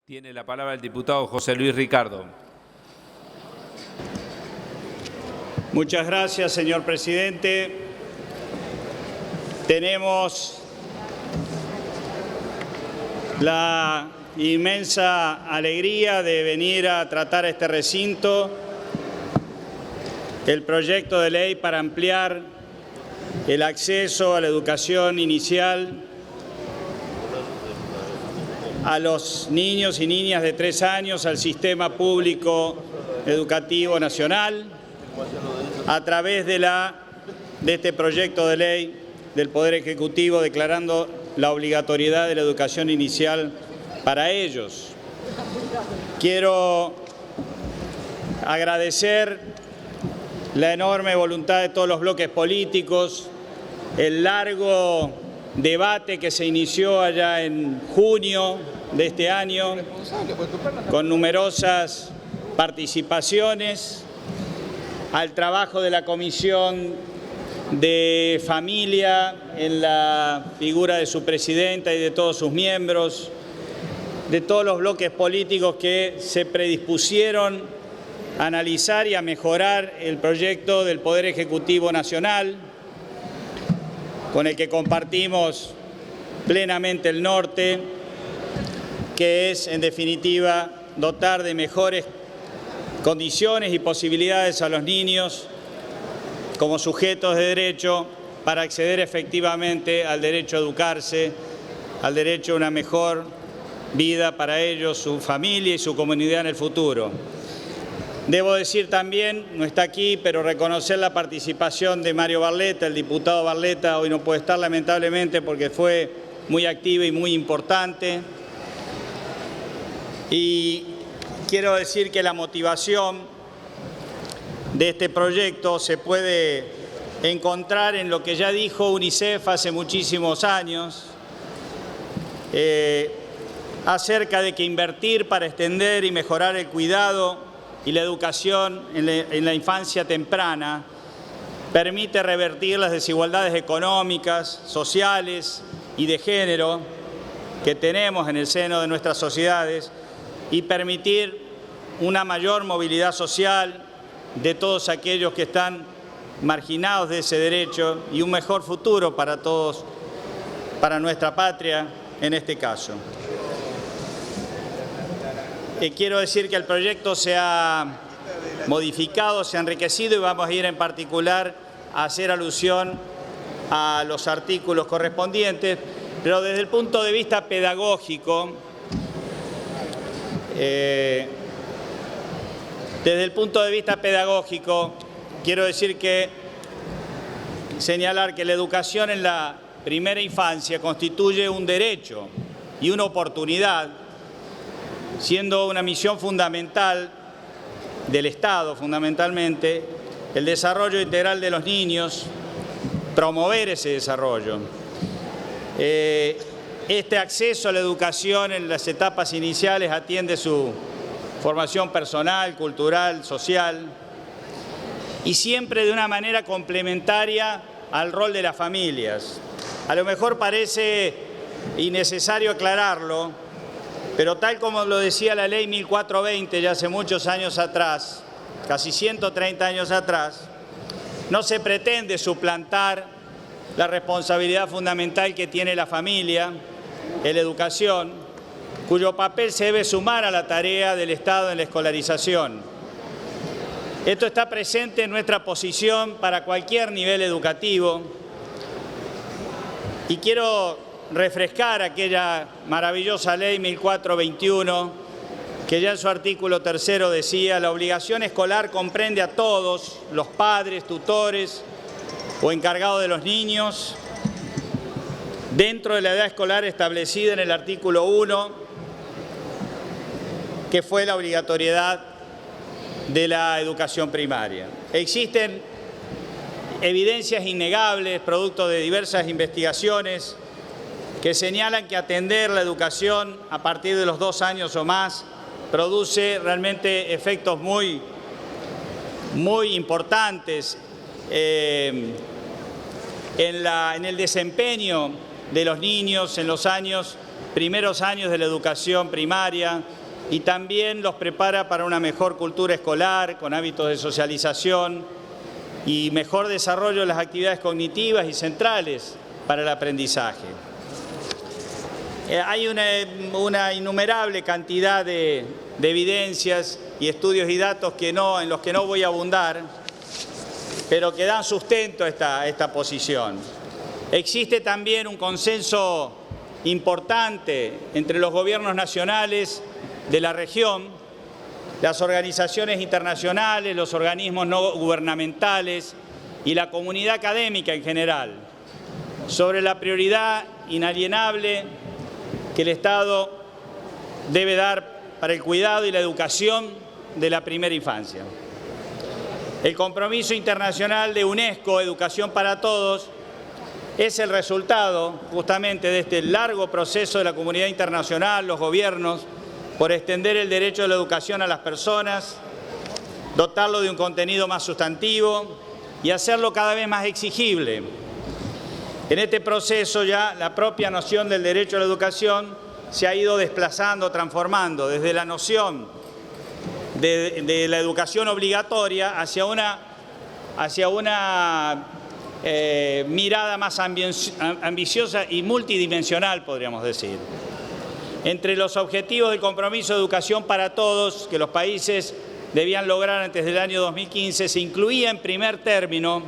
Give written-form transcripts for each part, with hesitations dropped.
Tiene la palabra el diputado José Luis Ricardo. Muchas gracias, señor presidente. Tenemos la inmensa alegría de venir a tratar este recinto el proyecto de ley para ampliar el acceso a la educación inicial a los niños y niñas de 3 años al sistema público educativo nacional a través de este proyecto de ley del Poder Ejecutivo declarando la obligatoriedad de la educación inicial para ellos. Quiero agradecer la enorme voluntad de todos los bloques políticos, el largo debate que se inició allá en junio de este año, con numerosas participaciones, al trabajo de la Comisión de Familia en la figura de su presidenta y de todos sus miembros, de todos los bloques políticos que se predispusieron a analizar y a mejorar el proyecto del Poder Ejecutivo Nacional, con el que compartimos plenamente el norte, que es, en definitiva, dotar de mejores condiciones y posibilidades a los niños como sujetos de derecho para acceder efectivamente al derecho a educarse, al derecho a una mejor vida para ellos, su familia y su comunidad en el futuro. Debo decir también, no está aquí, pero reconocer la participación de Mario Barletta, el diputado Barletta, hoy no puede estar lamentablemente porque fue muy activa y muy importante. Y quiero decir que la motivación de este proyecto se puede encontrar en lo que ya dijo UNICEF hace muchísimos años, acerca de que invertir para extender y mejorar el cuidado y la educación en la infancia temprana permite revertir las desigualdades económicas, sociales y de género que tenemos en el seno de nuestras sociedades y permitir una mayor movilidad social de todos aquellos que están marginados de ese derecho y un mejor futuro para todos, para nuestra patria en este caso. Quiero decir que el proyecto se ha modificado, se ha enriquecido y vamos a ir en particular a hacer alusión a los artículos correspondientes, pero desde el punto de vista pedagógico, quiero decir que señalar que la educación en la primera infancia constituye un derecho y una oportunidad, siendo una misión fundamental del Estado, fundamentalmente, el desarrollo integral de los niños, promover ese desarrollo. Este acceso a la educación en las etapas iniciales atiende su formación personal, cultural, social, y siempre de una manera complementaria al rol de las familias. A lo mejor parece innecesario aclararlo, pero tal como lo decía la ley 1420 ya hace muchos años atrás, casi 130 años atrás, no se pretende suplantar la responsabilidad fundamental que tiene la familia en la educación, cuyo papel se debe sumar a la tarea del Estado en la escolarización. Esto está presente en nuestra posición para cualquier nivel educativo y quiero refrescar aquella maravillosa ley 1421, que ya en su artículo 3 decía: la obligación escolar comprende a todos, los padres, tutores o encargados de los niños, dentro de la edad escolar establecida en el artículo 1, que fue la obligatoriedad de la educación primaria. Existen evidencias innegables, producto de diversas investigaciones, que señalan que atender la educación a partir de los 2 años o más produce realmente efectos muy importantes en el desempeño de los niños en los años primeros años de la educación primaria y también los prepara para una mejor cultura escolar, con hábitos de socialización y mejor desarrollo de las actividades cognitivas y centrales para el aprendizaje. Hay una innumerable cantidad de evidencias y estudios y datos en los que no voy a abundar, pero que dan sustento a esta posición. Existe también un consenso importante entre los gobiernos nacionales de la región, las organizaciones internacionales, los organismos no gubernamentales y la comunidad académica en general, sobre la prioridad inalienable que el Estado debe dar para el cuidado y la educación de la primera infancia. El compromiso internacional de UNESCO, Educación para Todos, es el resultado justamente de este largo proceso de la comunidad internacional, los gobiernos, por extender el derecho a la educación a las personas, dotarlo de un contenido más sustantivo y hacerlo cada vez más exigible. En este proceso ya la propia noción del derecho a la educación se ha ido desplazando, transformando desde la noción de la educación obligatoria hacia una mirada más ambiciosa y multidimensional, podríamos decir. Entre los objetivos del compromiso de educación para todos que los países debían lograr antes del año 2015 se incluía en primer término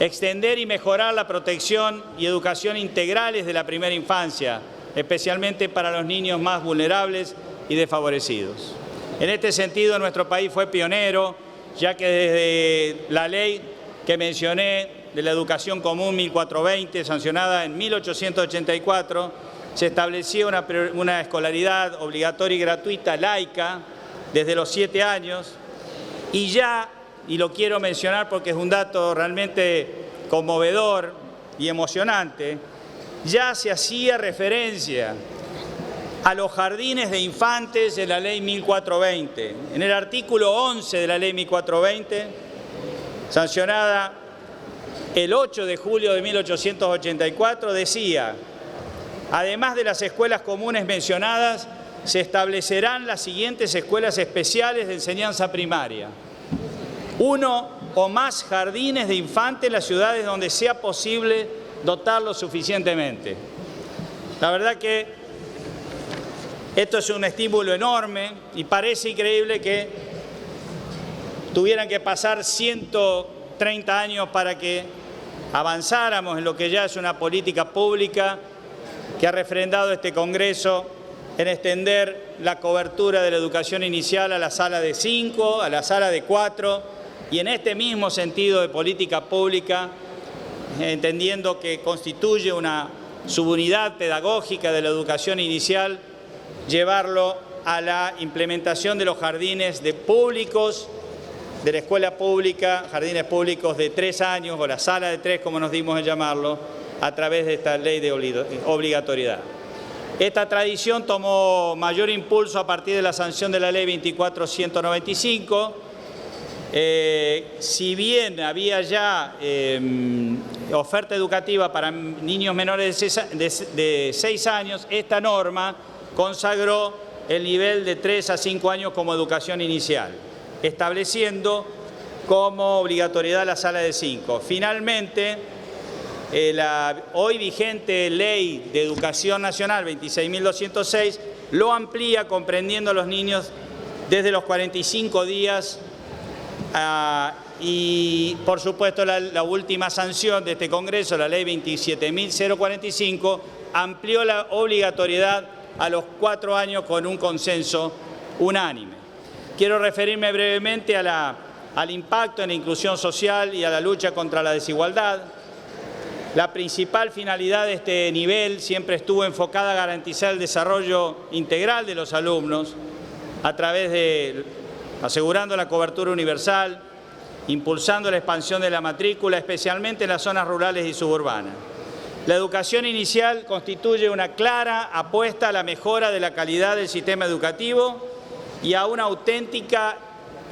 extender y mejorar la protección y educación integrales de la primera infancia, especialmente para los niños más vulnerables y desfavorecidos. En este sentido, nuestro país fue pionero, ya que desde la ley que mencioné de la Educación Común 1420, sancionada en 1884, se establecía una escolaridad obligatoria y gratuita laica desde los 7 años y ya, y lo quiero mencionar porque es un dato realmente conmovedor y emocionante, ya se hacía referencia a los jardines de infantes de la Ley 1420. En el artículo 11 de la Ley 1420, sancionada el 8 de julio de 1884, decía: además de las escuelas comunes mencionadas, se establecerán las siguientes escuelas especiales de enseñanza primaria. 1 o más jardines de infantes en las ciudades donde sea posible dotarlos suficientemente. La verdad que esto es un estímulo enorme y parece increíble que tuvieran que pasar 130 años para que avanzáramos en lo que ya es una política pública que ha refrendado este Congreso en extender la cobertura de la educación inicial a la sala de 5, a la sala de 4, y en este mismo sentido de política pública, entendiendo que constituye una subunidad pedagógica de la educación inicial, llevarlo a la implementación de los jardines públicos, de la escuela pública, jardines públicos de 3 años, o la sala de 3, como nos dimos en llamarlo, a través de esta ley de obligatoriedad. Esta tradición tomó mayor impulso a partir de la sanción de la ley 24.195. Si bien había ya oferta educativa para niños menores de 6 años, esta norma consagró el nivel de 3 a 5 años como educación inicial, estableciendo como obligatoriedad la sala de 5. Finalmente, la hoy vigente Ley de Educación Nacional 26.206 lo amplía comprendiendo a los niños desde los 45 días y, por supuesto, la última sanción de este Congreso, la Ley 27.045, amplió la obligatoriedad a los 4 años con un consenso unánime. Quiero referirme brevemente al impacto en la inclusión social y a la lucha contra la desigualdad. La principal finalidad de este nivel siempre estuvo enfocada a garantizar el desarrollo integral de los alumnos a través de asegurando la cobertura universal, impulsando la expansión de la matrícula, especialmente en las zonas rurales y suburbanas. La educación inicial constituye una clara apuesta a la mejora de la calidad del sistema educativo y a una auténtica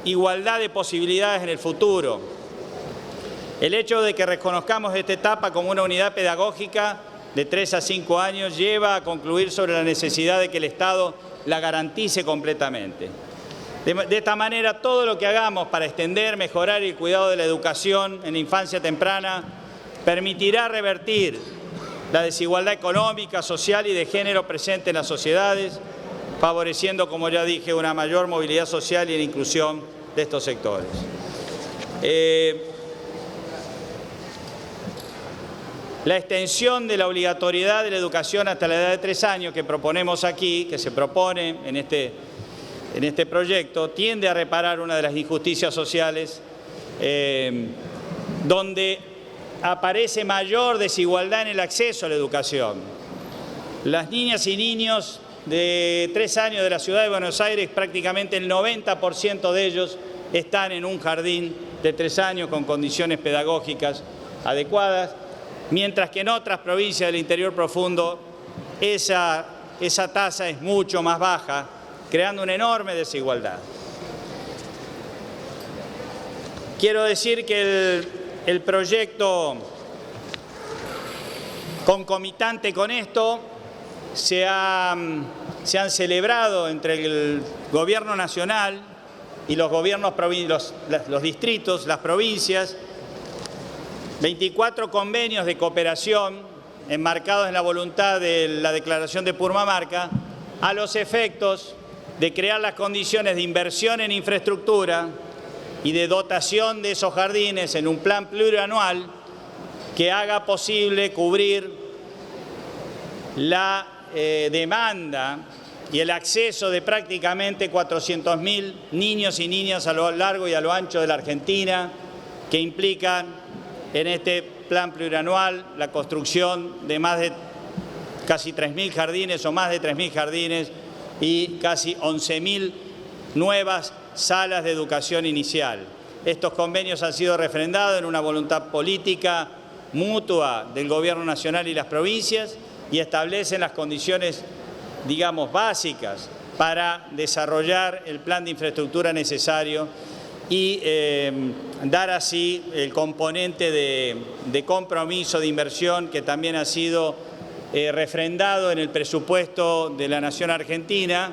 igualdad de posibilidades en el futuro. El hecho de que reconozcamos esta etapa como una unidad pedagógica de 3 a 5 años lleva a concluir sobre la necesidad de que el Estado la garantice completamente. De esta manera, todo lo que hagamos para extender, mejorar el cuidado de la educación en la infancia temprana permitirá revertir la desigualdad económica, social y de género presente en las sociedades, favoreciendo, como ya dije, una mayor movilidad social y la inclusión de estos sectores. La extensión de la obligatoriedad de la educación hasta la edad de 3 años que proponemos aquí, que se propone en este proyecto, tiende a reparar una de las injusticias sociales donde aparece mayor desigualdad en el acceso a la educación. Las niñas y niños de 3 años de la ciudad de Buenos Aires, prácticamente el 90% de ellos están en un jardín de 3 años con condiciones pedagógicas adecuadas, mientras que en otras provincias del interior profundo esa tasa es mucho más baja, creando una enorme desigualdad. Quiero decir que el proyecto concomitante con esto se han celebrado entre el Gobierno Nacional y los gobiernos, los distritos, las provincias, 24 convenios de cooperación enmarcados en la voluntad de la Declaración de Purmamarca a los efectos de crear las condiciones de inversión en infraestructura y de dotación de esos jardines en un plan plurianual que haga posible cubrir la demanda y el acceso de prácticamente 400.000 niños y niñas a lo largo y a lo ancho de la Argentina, que implican en este plan plurianual la construcción de más de casi 3.000 jardines o más de 3.000 jardines y casi 11.000 nuevas salas de educación inicial. Estos convenios han sido refrendados en una voluntad política mutua del Gobierno Nacional y las provincias y establecen las condiciones, digamos, básicas para desarrollar el plan de infraestructura necesario y dar así el componente de compromiso, de inversión, que también ha sido refrendado en el presupuesto de la Nación Argentina,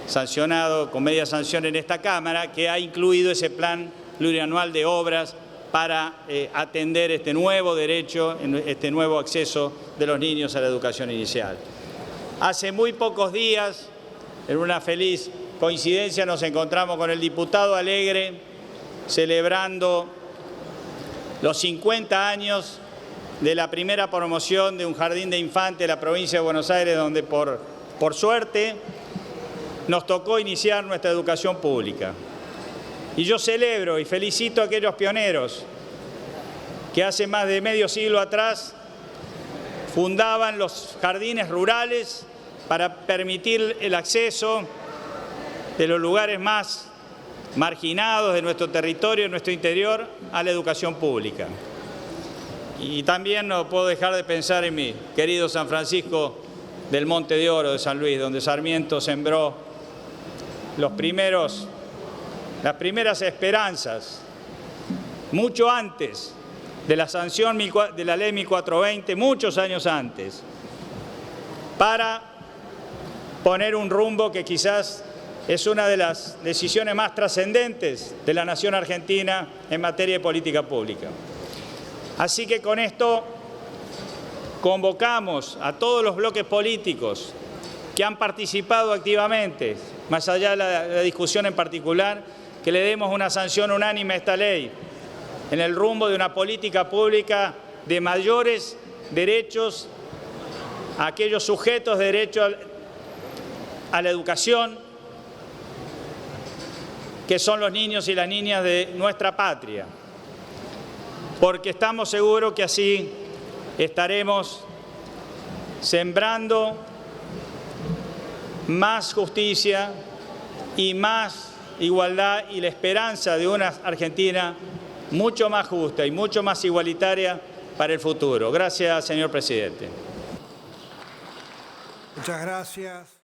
sancionado con media sanción en esta Cámara, que ha incluido ese plan plurianual de obras para atender este nuevo derecho, este nuevo acceso de los niños a la educación inicial. Hace muy pocos días, en una feliz coincidencia, nos encontramos con el diputado Alegre celebrando los 50 años de la primera promoción de un jardín de infantes de la provincia de Buenos Aires, donde por suerte nos tocó iniciar nuestra educación pública. Y yo celebro y felicito a aquellos pioneros que hace más de medio siglo atrás fundaban los jardines rurales para permitir el acceso de los lugares más marginados de nuestro territorio, de nuestro interior, a la educación pública. Y también no puedo dejar de pensar en mi querido San Francisco del Monte de Oro de San Luis, donde Sarmiento sembró las primeras esperanzas, mucho antes de la sanción de la Ley 1420, muchos años antes, para poner un rumbo que quizás es una de las decisiones más trascendentes de la nación argentina en materia de política pública. Así que con esto convocamos a todos los bloques políticos que han participado activamente, más allá de la discusión en particular, que le demos una sanción unánime a esta ley en el rumbo de una política pública de mayores derechos a aquellos sujetos de derecho a la educación, que son los niños y las niñas de nuestra patria, porque estamos seguros que así estaremos sembrando más justicia y más igualdad y la esperanza de una Argentina mucho más justa y mucho más igualitaria para el futuro. Gracias, señor presidente. Muchas gracias.